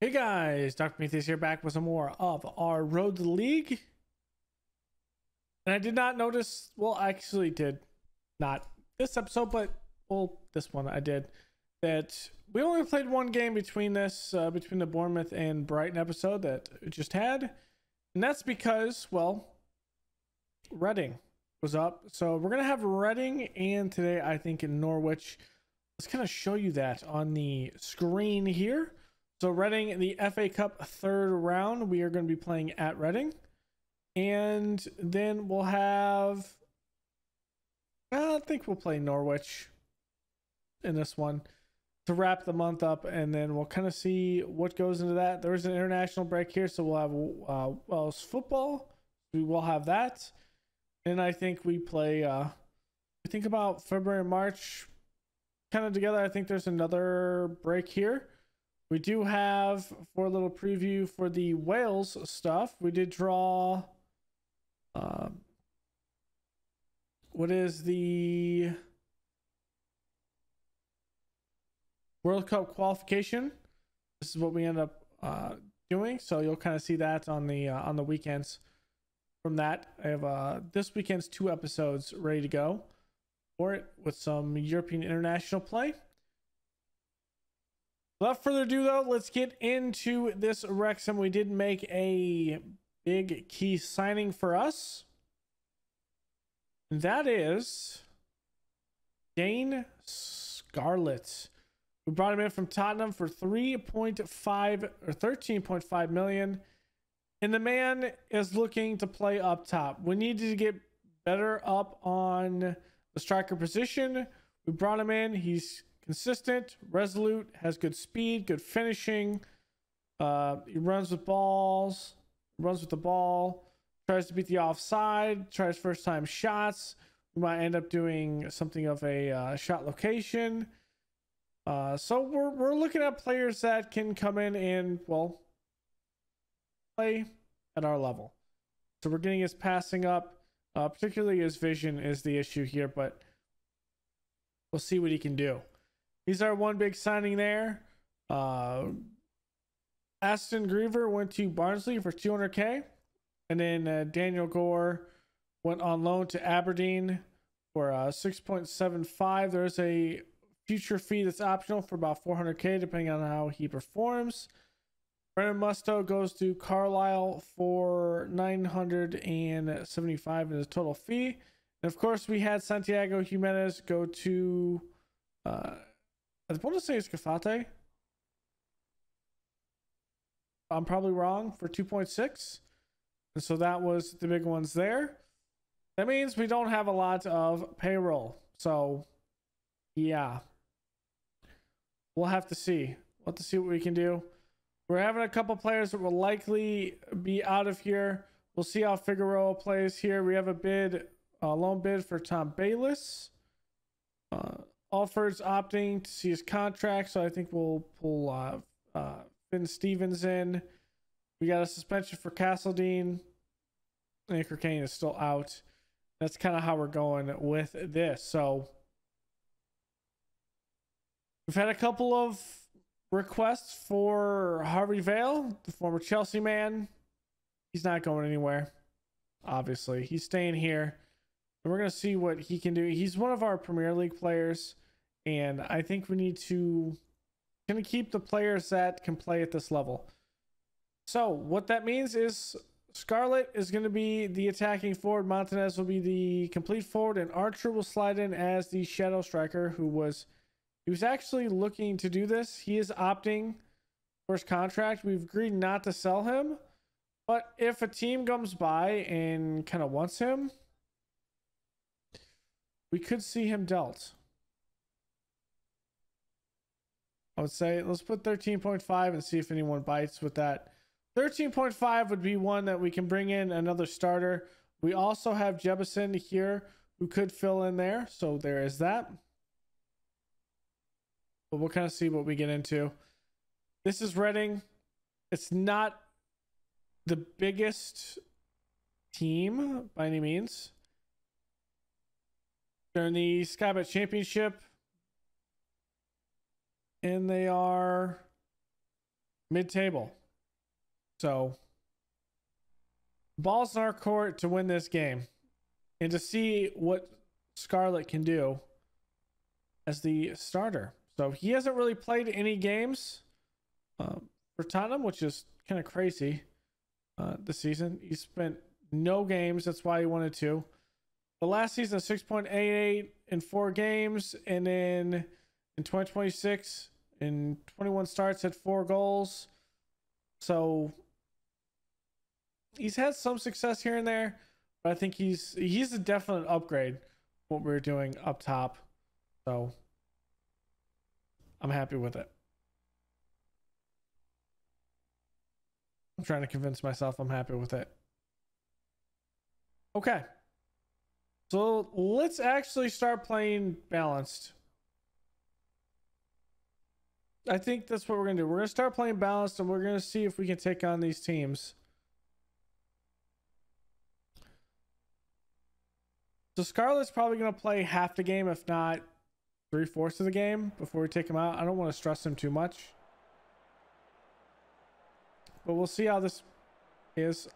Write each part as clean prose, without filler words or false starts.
Hey guys, Dr. Prometheus here, back with some more of our Road to the League. And I did not notice, well, I actually did not this episode, but this one I did, that we only played one game between between the Bournemouth and Brighton episode that we just had. And that's because, well, Reading was up. So we're going to have Reading and today, I think, in Norwich. Let's kind of show you that on the screen here. So Reading, the FA Cup third round, we are going to be playing at Reading. And then we'll have, I think we'll play Norwich in this one to wrap the month up. And then we'll kind of see what goes into that. There's an international break here. So we'll have Welsh football. We will have that. And I think we play, I think about February and March kind of together. I think there's another break here. We do have, for a little preview for the Wales stuff, we did draw, what is the World Cup qualification? This is what we end up doing. So you'll kind of see that on the weekends from that. I have this weekend's 2 episodes ready to go for it with some European international play. Without further ado, though, let's get into this Wrexham. We did make a big key signing for us. And that is Dane Scarlett. We brought him in from Tottenham for 3.5 or 13.5 million. And the man is looking to play up top. We needed to get better up on the striker position. We brought him in. He's consistent, resolute, has good speed, good finishing. He runs with balls, runs with the ball, tries to beat the offside, tries first time shots. We might end up doing something of a shot location. So we're looking at players that can come in and, well, play at our level. So we're getting his passing up, particularly his vision is the issue here, but we'll see what he can do. He's our one big signing there. Aston Griever went to Barnsley for 200k. And then Daniel Gore went on loan to Aberdeen for 6.75. There's a future fee that's optional for about 400k, depending on how he performs. Brennan Musto goes to Carlisle for 975 in his total fee. And of course, we had Santiago Jimenez go to I want to say it's Cafate. I'm probably wrong, for 2.6. And so that was the big ones there. That means we don't have a lot of payroll. So, yeah. We'll have to see. We'll have to see what we can do. We're having a couple players that will likely be out of here. We'll see how Figueroa plays here. We have a loan bid for Tom Bayliss. Alford's opting to see his contract, so I think we'll pull Finn Stevens in. We got a suspension for Castledine. Anchor Kane is still out. That's kind of how we're going with this. So we've had a couple of requests for Harvey Vale, the former Chelsea man. He's not going anywhere, obviously. He's staying here. And we're going to see what he can do. He's one of our Premier League players. And I think we need to kind of keep the players that can play at this level. So what that means is Scarlett is going to be the attacking forward. Montanez will be the complete forward. And Archer will slide in as the shadow striker he was actually looking to do this. He is opting for his contract. We've agreed not to sell him. But if a team comes by and kind of wants him, we could see him dealt. I would say let's put 13.5 and see if anyone bites with that. 13.5 would be one that we can bring in another starter. We also have Jebison here who could fill in there. So there is that. But we'll kind of see what we get into. This is Reading. It's not the biggest team by any means. They're in the Sky Bet Championship. And they are mid-table. So, ball's in our court to win this game and to see what Scarlett can do as the starter. So he hasn't really played any games for Tottenham, which is kind of crazy this season. He spent no games. That's why he wanted to. But last season, 6.88 in 4 games. And then in 2026, in 21 starts, had 4 goals. So he's had some success here and there. But I think he's a definite upgrade what we're doing up top. So I'm happy with it. I'm trying to convince myself I'm happy with it. Okay. So let's actually start playing balanced. I think that's what we're going to do. We're going to start playing balanced and we're going to see if we can take on these teams. So Scarlett's probably going to play half the game, if not 3/4 of the game before we take him out. I don't want to stress him too much. But we'll see how this is.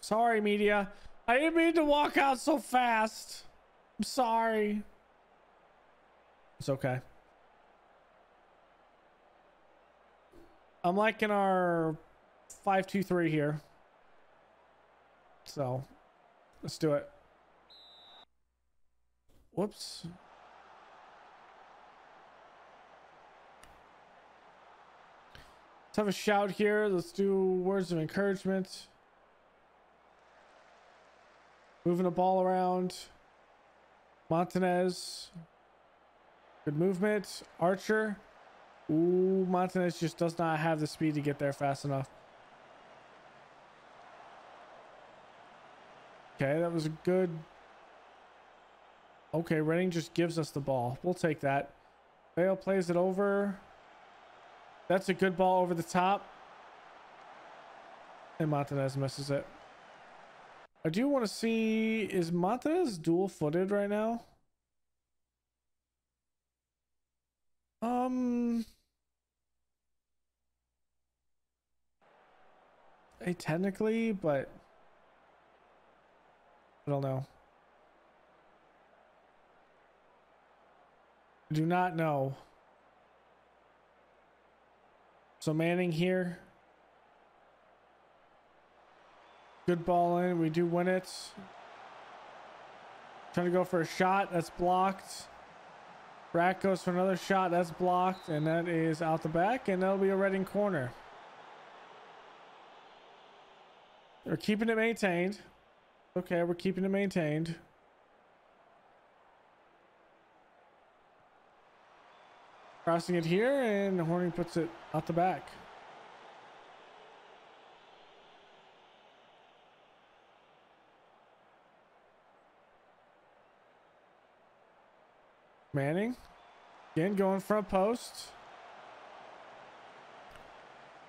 Sorry, media. I didn't mean to walk out so fast. I'm sorry. It's okay. I'm liking our 5-2-3 here. So, let's do it. Whoops. Let's have a shout here. Let's do words of encouragement. Moving the ball around. Montanez. Good movement. Archer. Ooh, Montanez just does not have the speed to get there fast enough. Okay, that was a good... Okay, Reading just gives us the ball. We'll take that. Bale plays it over. That's a good ball over the top. And Montanez misses it. I do want to see... Is Montanez dual-footed right now? Technically, but... I don't know. I do not know. So Manning here. Good ball in. We do win it. Trying to go for a shot. That's blocked. Rack goes for another shot. That's blocked. And that is out the back. And that'll be a Reading corner. We're keeping it maintained. Okay, we're keeping it maintained. Crossing it here, and Horning puts it out the back. Manning. Again, going front post.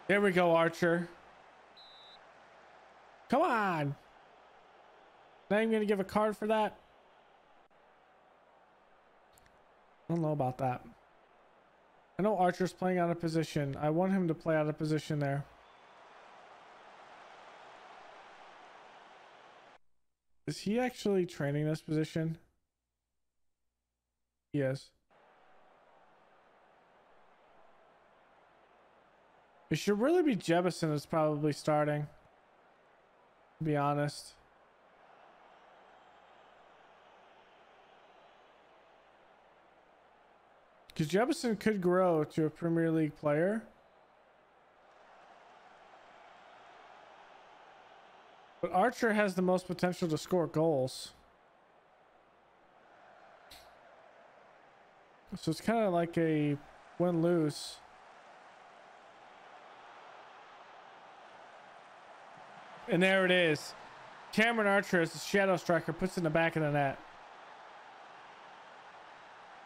There we go, Archer. Come on. Not even going to give a card for that. I don't know about that. I know Archer's playing out of position. I want him to play out of position there. Is he actually training this position? He is. It should really be Jebison that's probably starting. To be honest. Because Jebison could grow to a Premier League player. But Archer has the most potential to score goals. So it's kind of like a win-lose. And there it is. Cameron Archer as the shadow striker puts it in the back of the net.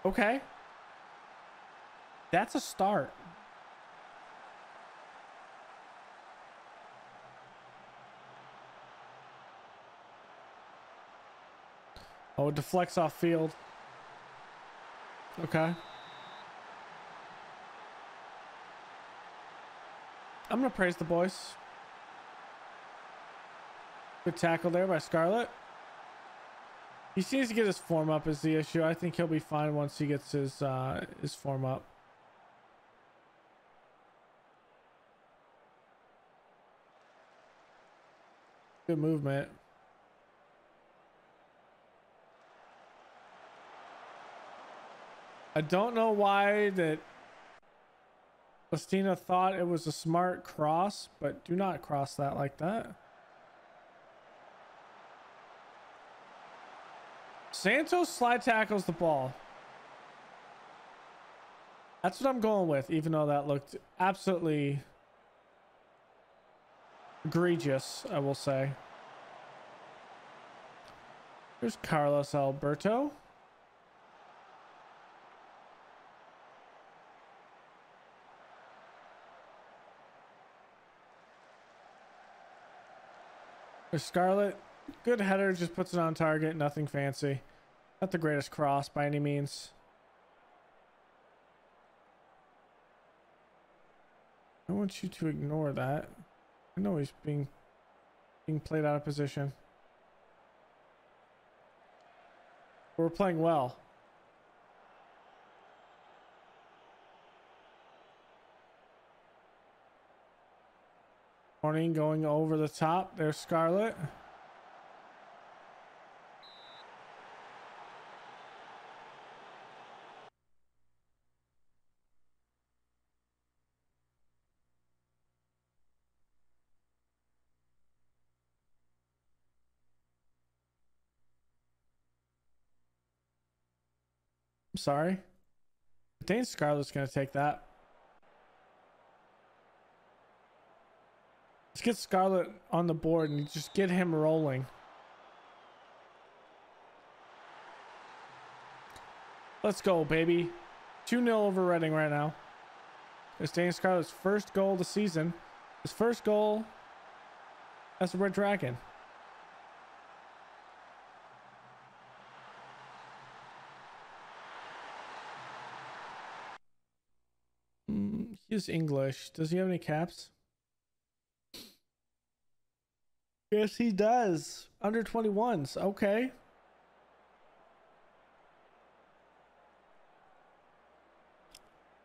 Okay. That's a start. Oh, it deflects off field. Okay. I'm gonna praise the boys. Good tackle there by Scarlett. He seems to get his form up is the issue. I think he'll be fine once he gets his form up. Good movement. I don't know why that Christina thought it was a smart cross, but do not cross that like that. Santos slide tackles the ball. That's what I'm going with, even though that looked absolutely egregious, I will say. Here's Carlos Alberto. There's Scarlett. Good header, just puts it on target, nothing fancy. Not the greatest cross by any means. I want you to ignore that. I know he's being played out of position. We're playing well. Horning going over the top. There's Scarlett. I'm sorry. I think Scarlett's going to take that. Let's get Scarlett on the board and just get him rolling. Let's go, baby. 2-0 over Reading right now. It's Dane Scarlett's first goal of the season. His first goal as a Red Dragon. He's English. Does he have any caps? Yes, he does. Under 21s. Okay.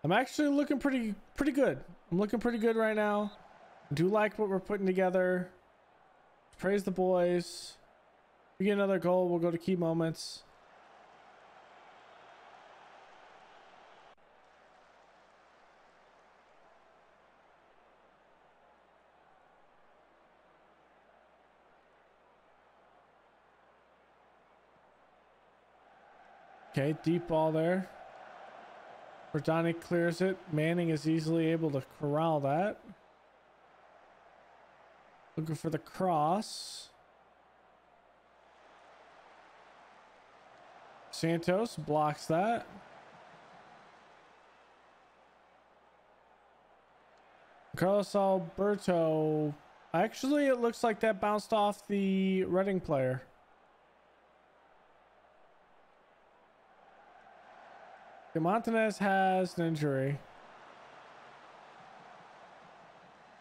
I'm actually looking pretty good. I'm looking pretty good right now. I do like what we're putting together. Praise the boys. If we get another goal, we'll go to key moments. Okay, deep ball there. Verdani clears it. Manning is easily able to corral that. Looking for the cross. Santos blocks that. Carlos Alberto. Actually, it looks like that bounced off the Reading player. Montanez has an injury.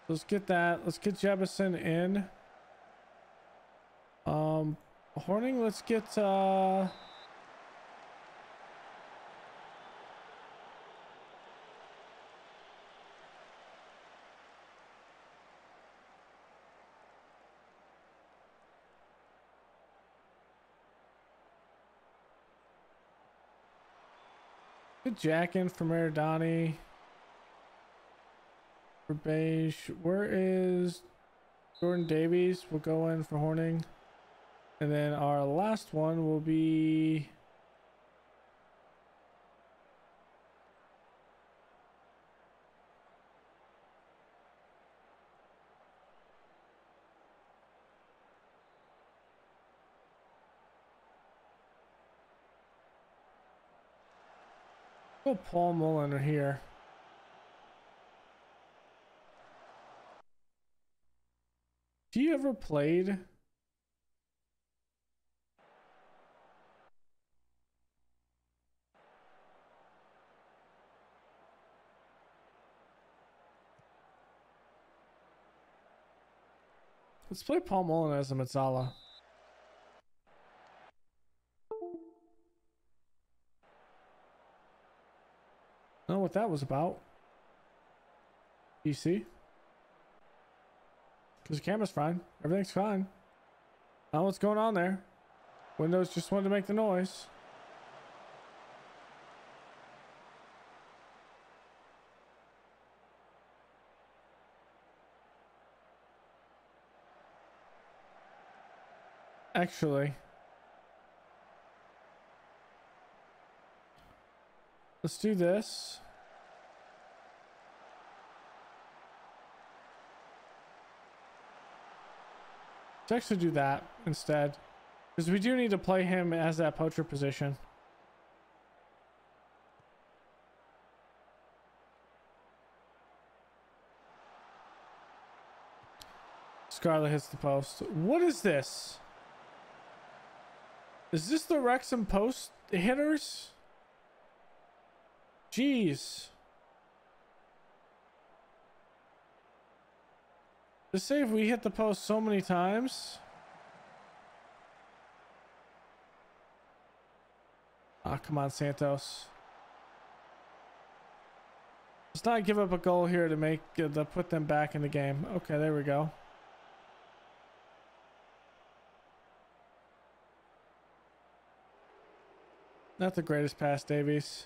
Let's get that. Let's get Jebison in. Horning, let's get good jack in from Erdani. For Beige. Where is Jordan Davies? We'll go in for Horning. And then our last one will be Paul Mulliner here. Do you ever played? Let's play Paul Mullen as a Mazzala. I don't know what that was about. PC. Because the camera's fine. Everything's fine. I don't know what's going on there. Windows just wanted to make the noise. Actually, let's do this. Let's actually do that instead, because we do need to play him as that poacher position. Scarlett hits the post. What is this? Is this the Wrexham post hitters? Jeez. To say if we hit the post so many times. Ah, come on, Santos. Let's not give up a goal here to make to put them back in the game. Okay, there we go. Not the greatest pass, Davies.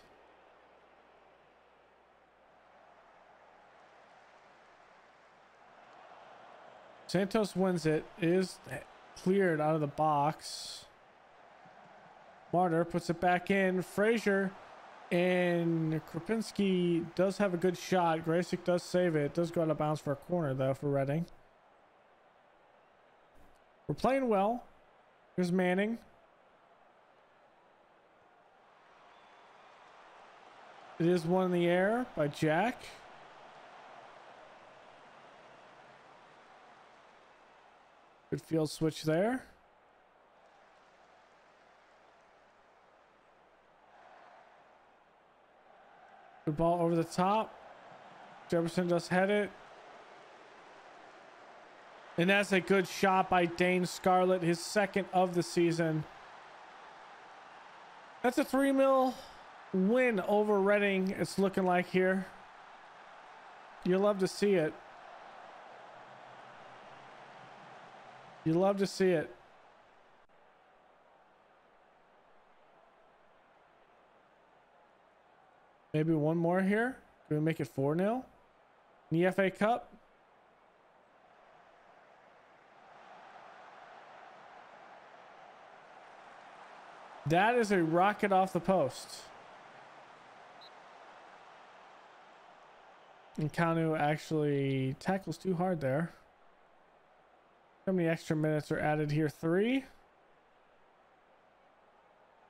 Santos wins it. It is cleared out of the box. Martyr puts it back in. Frazier and Krupinski does have a good shot. Graysick does save it. It does go out of bounds for a corner, though, for Reading. We're playing well. Here's Manning. It is one in the air by Jack. Good field switch there. Good ball over the top. Jefferson does head it. And that's a good shot by Dane Scarlett, his second of the season. That's a 3-0 win over Reading, it's looking like here. You love to see it. You love to see it. Maybe one more here. Can we make it 4-0? In the FA Cup. That is a rocket off the post. And Kanu actually tackles too hard there. How many extra minutes are added here? 3?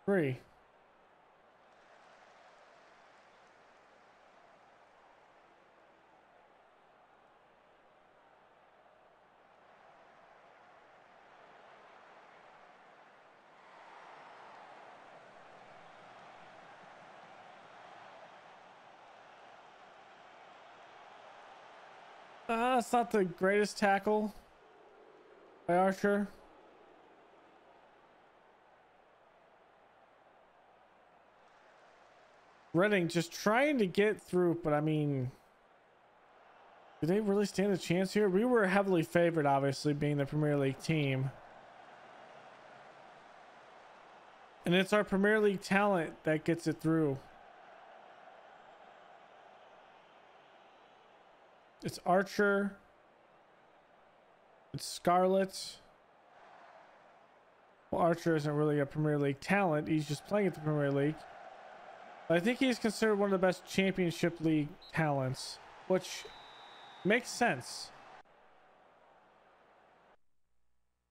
3. It's not the greatest tackle by Archer. Reading just trying to get through, but I mean, do they really stand a chance here? We were heavily favored, obviously, being the Premier League team. And it's our Premier League talent that gets it through. It's Archer. It's Scarlett. Well, Archer isn't really a Premier League talent. He's just playing at the Premier League. But I think he's considered one of the best Championship League talents, which makes sense.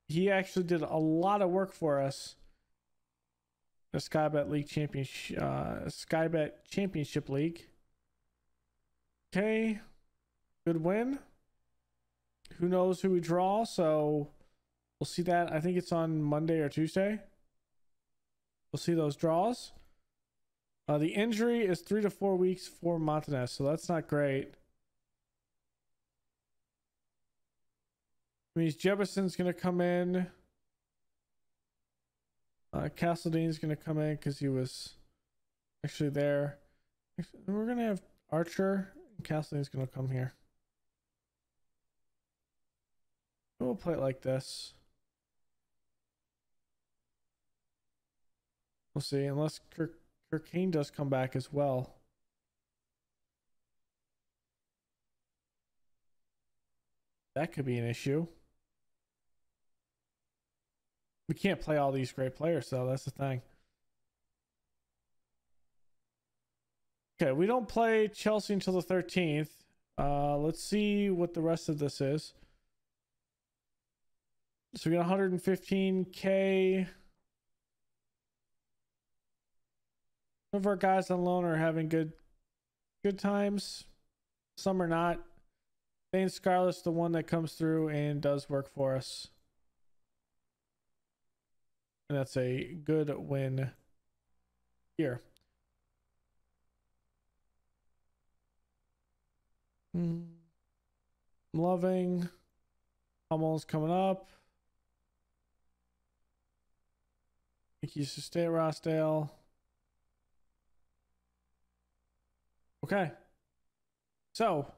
He actually did a lot of work for us. The Skybet League Championship, Skybet Championship League. Okay. Good win. Who knows who we draw, so we'll see that. I think it's on Monday or Tuesday. We'll see those draws. The injury is 3 to 4 weeks for Montanez, so that's not great. means Jefferson's going to come in. Castledean's going to come in because he was actually there. We're going to have Archer. And Castledean's going to come here. We'll play it like this. We'll see. Unless Kirkane does come back as well. That could be an issue. We can't play all these great players, though. That's the thing. Okay, we don't play Chelsea until the 13th. Let's see what the rest of this is. So we got 115K. Some of our guys on loan are having good times. Some are not. Scarlett's the one that comes through and does work for us. And that's a good win here. I'm loving. Hummel's coming up. I think he used to stay at Rossdale. Okay. So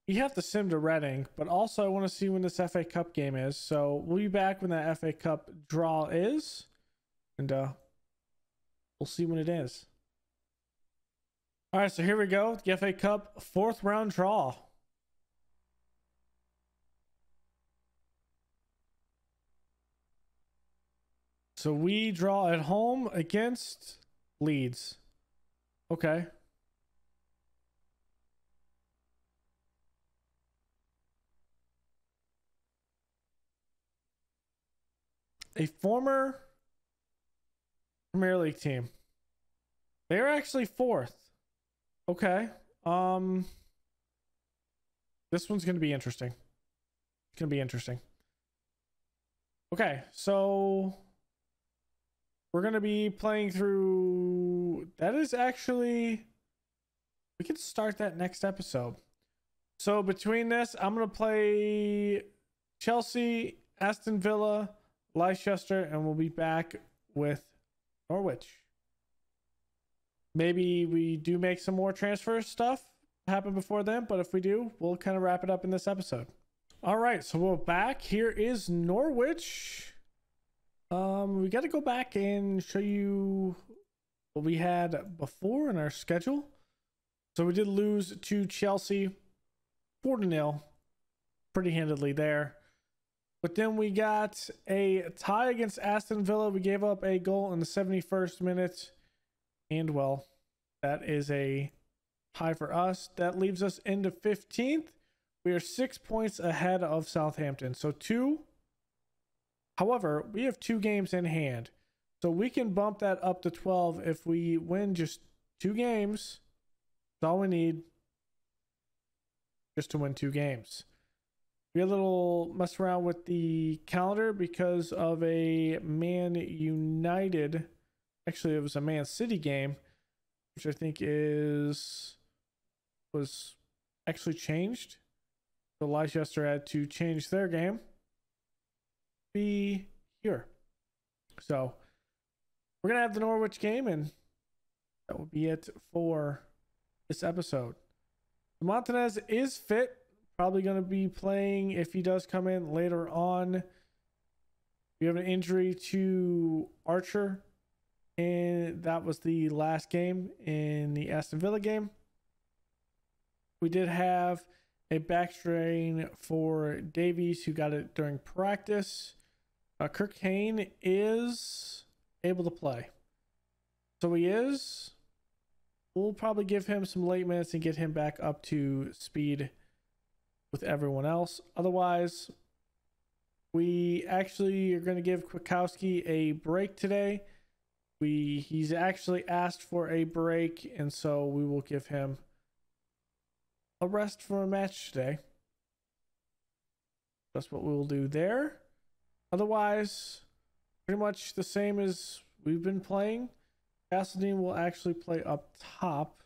you have to sim to Reading, but also I want to see when this FA Cup game is. So we'll be back when that FA Cup draw is, and we'll see when it is. All right, so here we go. The FA Cup 4th round draw. So we draw at home against Leeds. Okay. A former Premier League team. They're actually 4th. Okay. This one's going to be interesting. It's going to be interesting. Okay, so we're going to be playing through... That is actually... We can start that next episode. So between this, I'm going to play Chelsea, Aston Villa, Leicester, and we'll be back with Norwich. Maybe we do make some more transfer stuff happen before then, but if we do, we'll kind of wrap it up in this episode. All right, so we're back. Here is Norwich. We got to go back and show you what we had before in our schedule. So we did lose to Chelsea 4-0, pretty handedly there. But then we got a tie against Aston Villa. We gave up a goal in the 71st minute. And, well, that is a tie for us. That leaves us into 15th. We are 6 points ahead of Southampton. So 2. However, we have 2 games in hand. So we can bump that up to 12 if we win just 2 games. That's all we need just to win 2 games. We had a little mess around with the calendar because of a Man United, actually it was a Man City game, which I think was actually changed. So Leicester had to change their game. Be here. So we're going to have the Norwich game, and that will be it for this episode. Montanez is fit. Probably going to be playing if he does come in later on. We have an injury to Archer, and that was the last game in the Aston Villa game. We did have a back strain for Davies, who got it during practice. Kirkane is able to play. So he is. We'll probably give him some late minutes and get him back up to speed with everyone else. Otherwise, we actually are going to give Kwiatkowski a break today. He's actually asked for a break, and so we will give him a rest for a match today. That's what we will do there. Otherwise, pretty much the same as we've been playing. Castledean will actually play up top.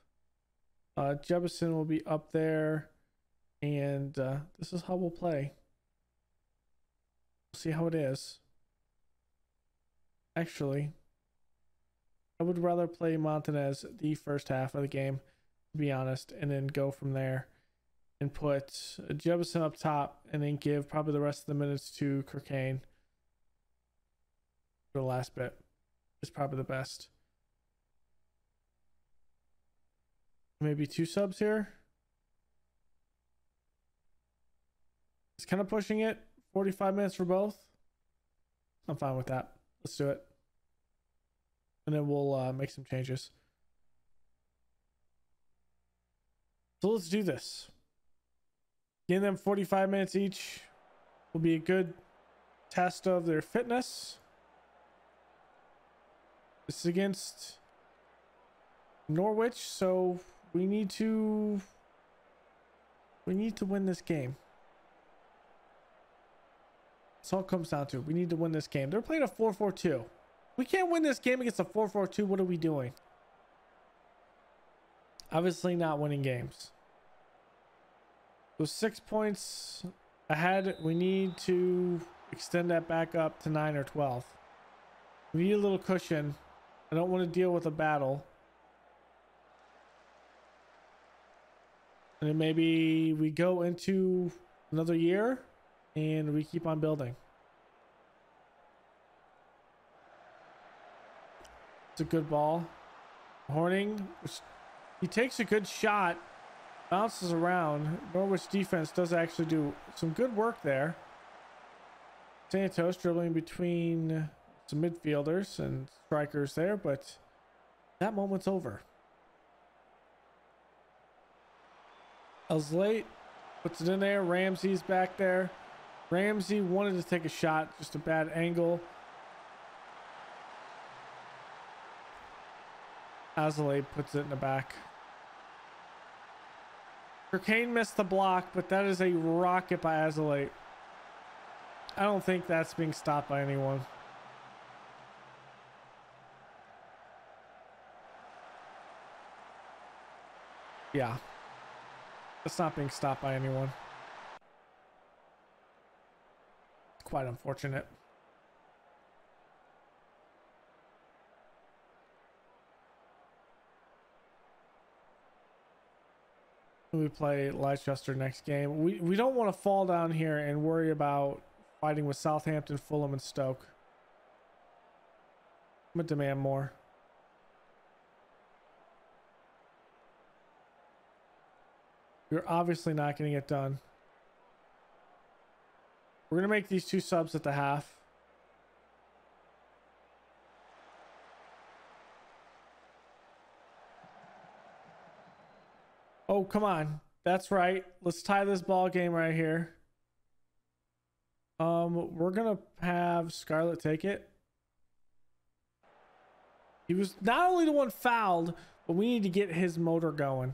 Jefferson will be up there. And and this is how we'll play. We'll see how it is. Actually, I would rather play Montanez the first half of the game, to be honest, and then go from there and put Jebison up top and then give probably the rest of the minutes to Kirkane for the last bit. Is probably the best. Maybe 2 subs here. It's kind of pushing it. 45 minutes for both. I'm fine with that. Let's do it. And then we'll make some changes. So let's do this. Getting them 45 minutes each will be a good test of their fitness. This is against Norwich, so we need to win this game. That's all it comes down to. We need to win this game. They're playing a 4-4-2. We can't win this game against a 4-4-2. What are we doing? Obviously not winning games. So 6 points ahead. We need to extend that back up to 9 or 12. We need a little cushion. I don't want to deal with a battle. And then maybe we go into another year and we keep on building. It's a good ball. Horning, he takes a good shot, bounces around. Norwich defense does actually do some good work there. Santos dribbling between some midfielders and strikers there, but that moment's over. Elslate puts it in there. Ramsey's back there. Ramsey wanted to take a shot, just a bad angle. Azalea puts it in the back. Kirkane missed the block, but that is a rocket by Azalea. I don't think that's being stopped by anyone. Yeah. It's not being stopped by anyone. It's quite unfortunate. We play Leicester next game. We don't want to fall down here and worry about fighting with Southampton, Fulham, and Stoke. I'm gonna demand more. We're obviously not getting it done. We're gonna make these 2 subs at the half. Oh, come on. That's right. Let's tie this ball game right here. We're gonna have Scarlett take it. He was not only the one fouled, but we need to get his motor going.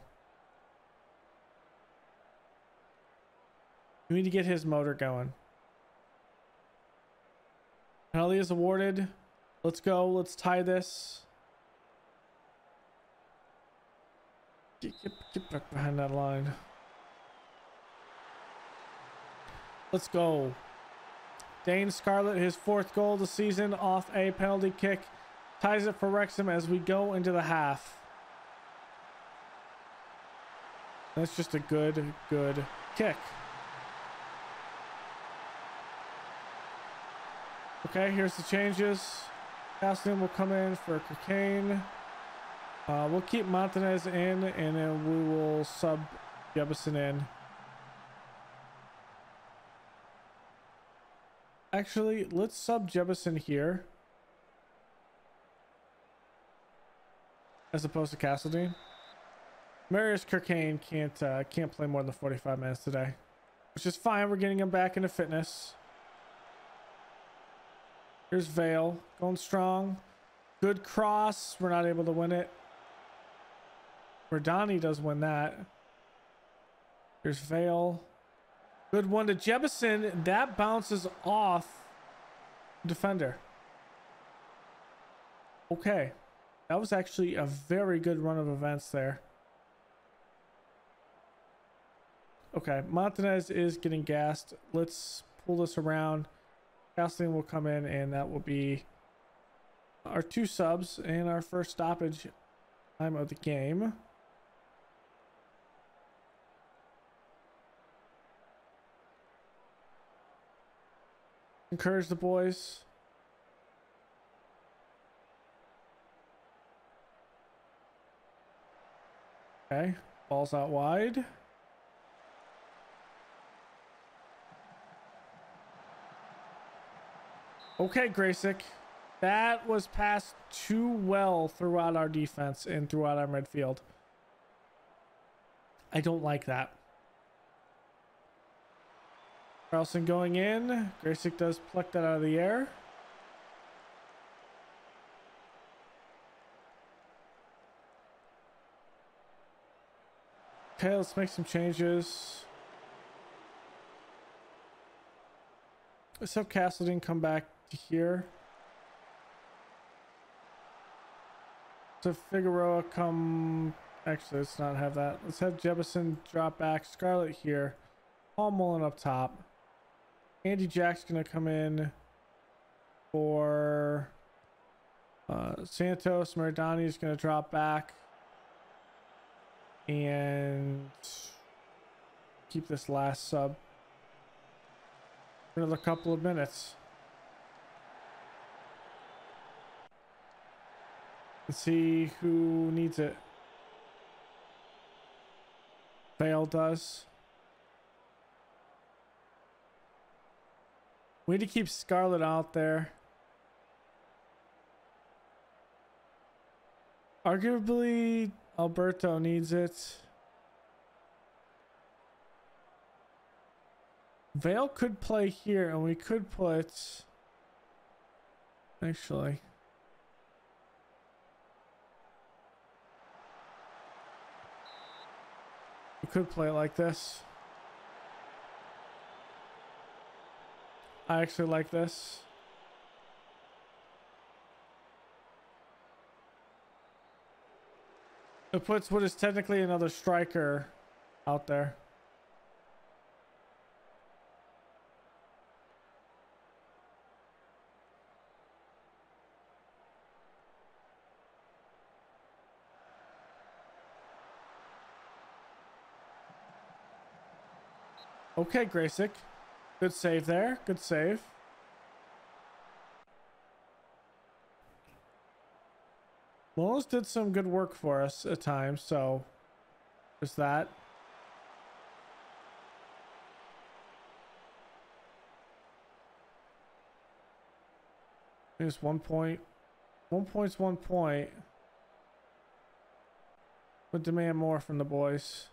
We need to get his motor going. Penalty is awarded. Let's go. Let's tie this. Get back behind that line. Let's go. Dane Scarlett, his 4th goal of the season off a penalty kick. Ties it for Wrexham as we go into the half. That's just a good kick. Okay, here's the changes. Castellan will come in for Kirkane. We'll keep Montanez in, and then we will sub Jebison in. Actually, let's sub Jebison here, as opposed to Castledine. Marius Kirkane can't play more than 45 minutes today, which is fine. We're getting him back into fitness. Here's Vale going strong. Good cross. We're not able to win it. Verdani does win that. Here's Vale. Good one to Jebison. That bounces off defender. Okay. That was actually a very good run of events there. Okay, Montanez is getting gassed. Let's pull this around. Castling will come in, and that will be our 2 subs and our first stoppage time of the game. Encourage the boys. Okay, ball's out wide. Okay, Graysick. That was passed too well throughout our defense and throughout our midfield. I don't like that. Carlson going in. Graysick does pluck that out of the air. Okay, let's make some changes. Let's have Castleton come back to here. So Figueroa come... Actually, let's not have that. Let's have Jebison drop back. Scarlett here. Paul Mullen up top. Andy Jack's going to come in for Santos. Maradani is going to drop back. And keep this last sub for another couple of minutes. Let's see who needs it. Vale does. We need to keep Scarlett out there. Arguably, Alberto needs it. Vale could play here, and we could put... Actually... We could play it like this. I actually like this. It puts what is technically another striker out there. Okay, Graysick. Good save there. Good save. Molos did some good work for us at times, so there's that. There's 1 point. 1 point's 1 point. Would demand more from the boys.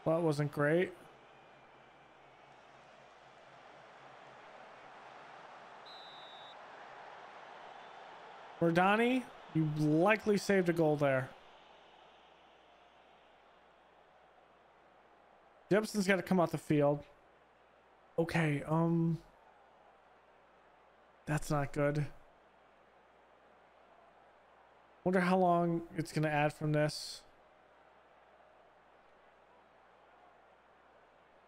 Well, that wasn't great. Verdani, you likely saved a goal there. Jebson's got to come out the field. Okay, that's not good. Wonder how long it's going to add from this.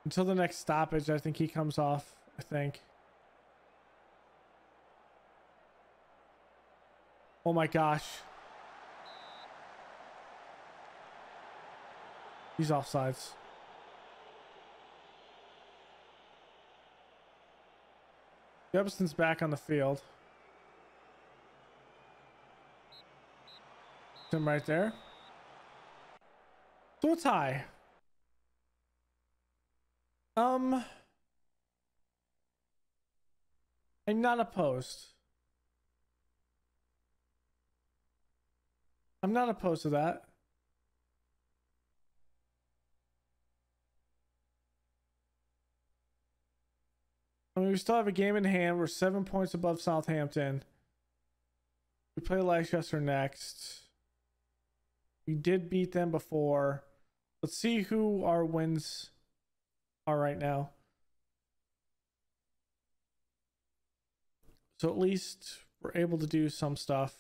Until the next stoppage, I think he comes off, I think. Oh my gosh. He's offsides. Jebson's back on the field. Him right there. So it's high. I'm not opposed. I'm not opposed to that. I mean, we still have a game in hand. We're 7 points above Southampton. We play Leicester next. We did beat them before. Let's see who our wins are right now. So at least we're able to do some stuff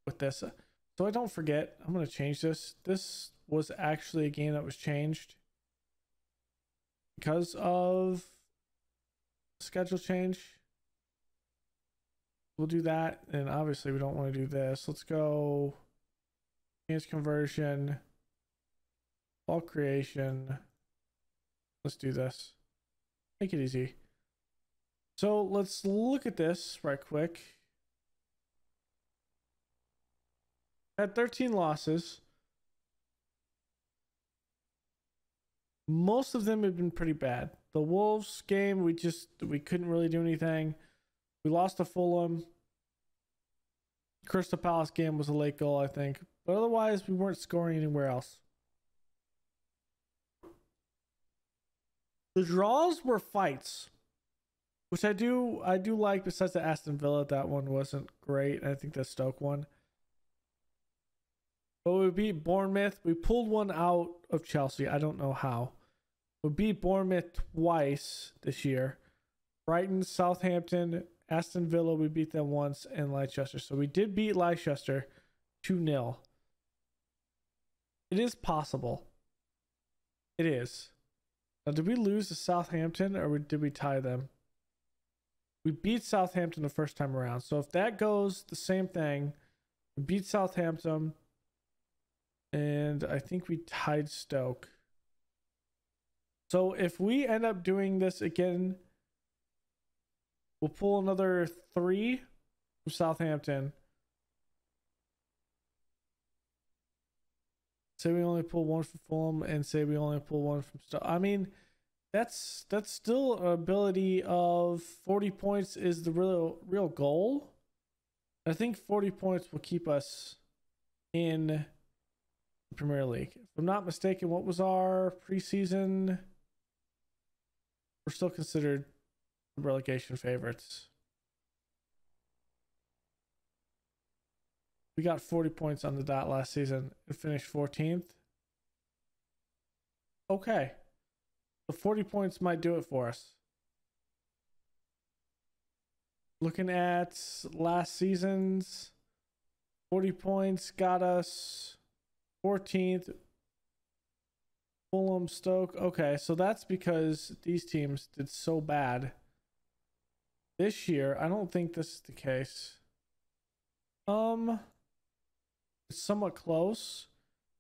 with this. So I don't forget, I'm going to change this. This was actually a game that was changed because of schedule change. We'll do that, and obviously we don't want to do this. Let's go change conversion, ball creation. Let's do this. Make it easy. So let's look at this right quick. Had 13 losses. Most of them have been pretty bad. The Wolves game, we couldn't really do anything. We lost to Fulham. Crystal Palace game was a late goal, I think. But otherwise, we weren't scoring anywhere else. The draws were fights, which I do like. Besides the Aston Villa, that one wasn't great. I think the Stoke one. But we beat Bournemouth. We pulled one out of Chelsea. I don't know how. We beat Bournemouth twice this year. Brighton, Southampton, Aston Villa, we beat them once, and Leicester. So we did beat Leicester 2-0. It is possible. It is. Now, did we lose to Southampton, or did we tie them? We beat Southampton the first time around. So if that goes the same thing, we beat Southampton, and I think we tied Stoke. So if we end up doing this again, we'll pull another 3 from Southampton. Say we only pull 1 from Fulham, and say we only pull 1 from Stoke. I mean, that's still an ability of 40 points is the real goal. I think 40 points will keep us in the Premier League. If I'm not mistaken, what was our preseason? We're still considered relegation favorites. We got 40 points on the dot last season and finished 14th. Okay. So 40 points might do it for us. Looking at last season's 40 points got us 14th. Fulham, Stoke. Okay, so that's because these teams did so bad this year. I don't think this is the case. It's somewhat close,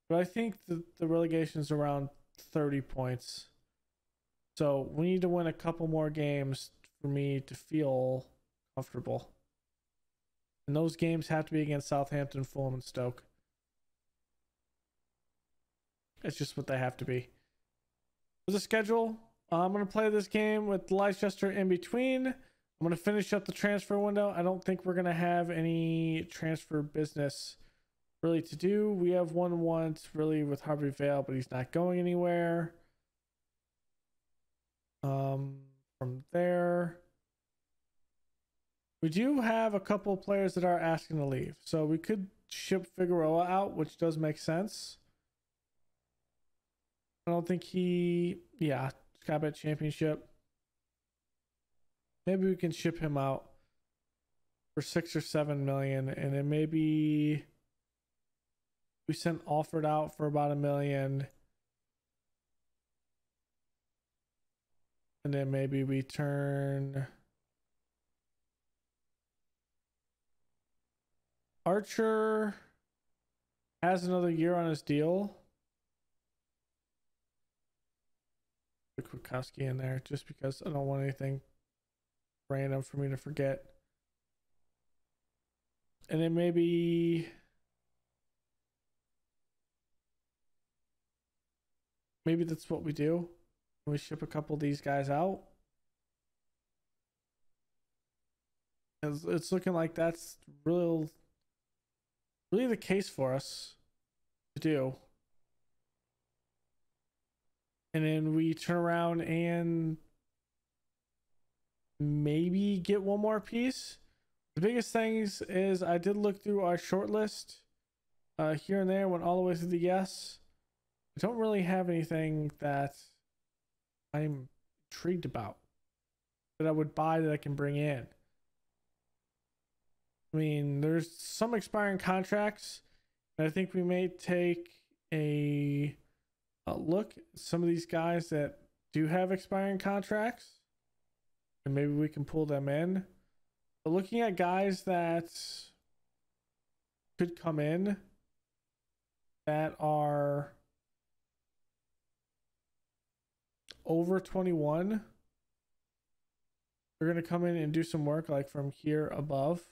but I think the relegation is around 30 points. So we need to win a couple more games for me to feel comfortable. And those games have to be against Southampton, Fulham, and Stoke. It's just what they have to be. For the schedule, I'm going to play this game with Leicester in between. I'm going to finish up the transfer window. I don't think we're going to have any transfer business really to do. We have one once really with Harvey Vale, but he's not going anywhere. From there, we do have a couple of players that are asking to leave. So we could ship Figueroa out, which does make sense. I don't think Scarlett Championship. Maybe we can ship him out for 6 or 7 million, and then maybe we sent Alford out for about $1 million. And then maybe we turn Archer has another year on his deal. Put Kwiatkowski in there just because I don't want anything random for me to forget. And then maybe that's what we do. We ship a couple of these guys out. It's looking like that's really the case for us to do. And then we turn around and maybe get one more piece. The biggest things is I did look through our short list here and there, went all the way through the yes. I don't really have anything that I'm intrigued about that I would buy that I can bring in. I mean, there's some expiring contracts, and I think we may take a look at some of these guys that do have expiring contracts, and maybe we can pull them in. But looking at guys that could come in that are over 21, they're going to come in and do some work like from here above.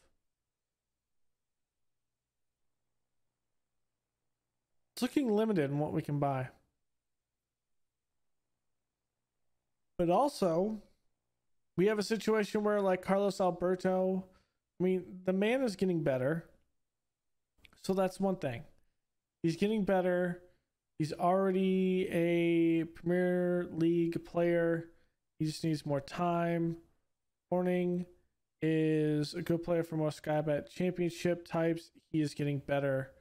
It's looking limited in what we can buy. But also, we have a situation where like Carlos Alberto, I mean, the man is getting better. So that's one thing. He's getting better. He's already a Premier League player. He just needs more time. Horning is a good player for most Sky Bet championship types. He is getting better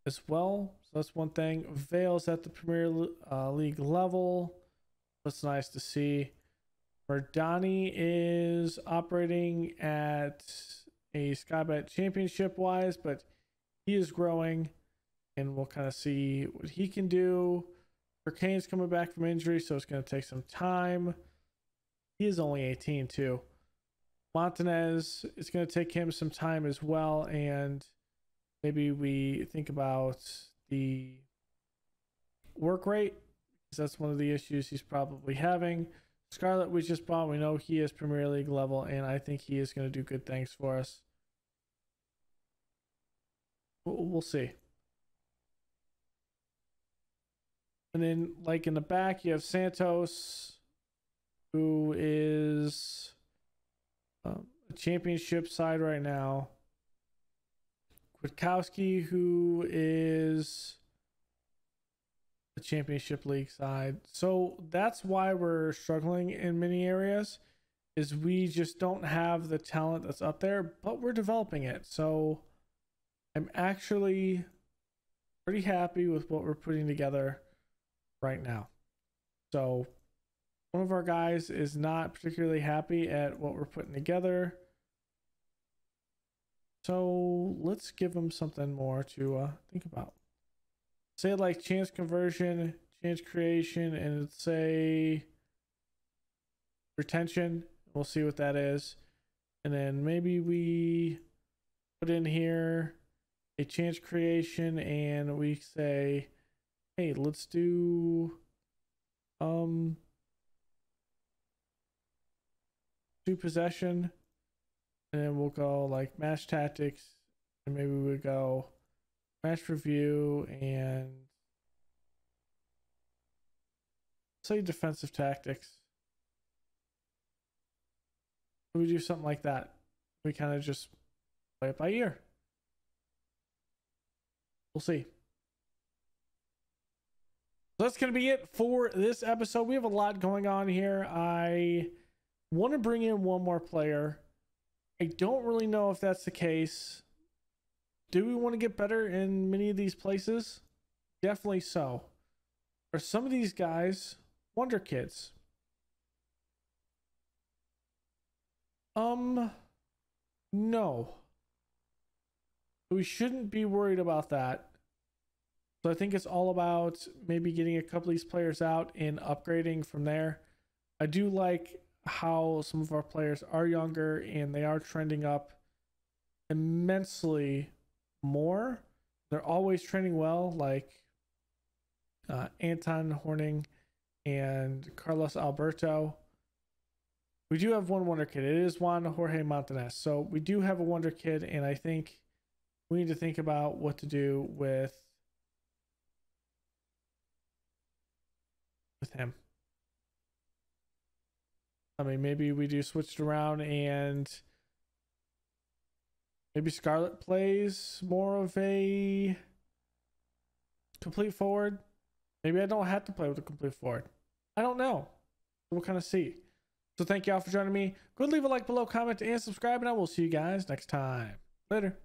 as well. So that's one thing. Vale's at the Premier League level. That's nice to see. Verdani is operating at a Sky Bet championship wise, but he is growing, and we'll kind of see what he can do. Hurricane's coming back from injury, so it's going to take some time. He is only 18 too. Montanez, it's going to take him some time as well, and maybe we think about the work rate, because that's one of the issues he's probably having. Scarlett, we just bought. We know he is Premier League level, and I think he is going to do good things for us. We'll see. And then, like in the back, you have Santos, who is a championship side right now. Kwiatkowski, who is the championship league side. So that's why we're struggling in many areas, is we just don't have the talent that's up there, but we're developing it. So I'm actually pretty happy with what we're putting together right now. So one of our guys is not particularly happy at what we're putting together. So let's give him something more to think about. Say like chance conversion, chance creation, and say retention. We'll see what that is. And then maybe we put in here a chance creation, and we say, hey, let's do possession, and then we'll go like match tactics, and maybe we go match review and say defensive tactics. We do something like that. We kind of just play it by ear. We'll see. So that's going to be it for this episode. We have a lot going on here. I want to bring in one more player. I don't really know if that's the case. Do we want to get better in many of these places? Definitely so. Are some of these guys wonder kids? No. We shouldn't be worried about that. So I think it's all about maybe getting a couple of these players out and upgrading from there. I do like how some of our players are younger and they are trending up immensely more. They're always trending well, like Anton Horning and Carlos Alberto. We do have one wonder kid. It is Juan Jorge Montanez. So we do have a wonder kid, and I think we need to think about what to do with him. I mean, maybe we do switch it around and maybe Scarlett plays more of a complete forward. Maybe I don't have to play with a complete forward. I don't know. We'll kind of see. So thank you all for joining me. Go leave a like below, comment, and subscribe, and I will see you guys next time. Later.